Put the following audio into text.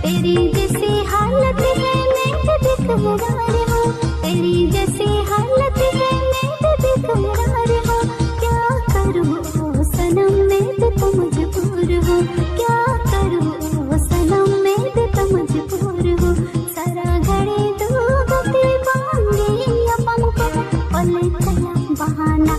तेरी जैसी हालत है मैं तो बेकरार हूँ, तेरी जैसी हालत है मैं तो बेकरार हूँ। क्या करूँ ओ सनम मैं तो मजबूर हूँ, क्या करूँ ओ सनम मैं तो मजबूर हूँ। सारा घड़ी दो गति बांधी अपन को पल कया बहाना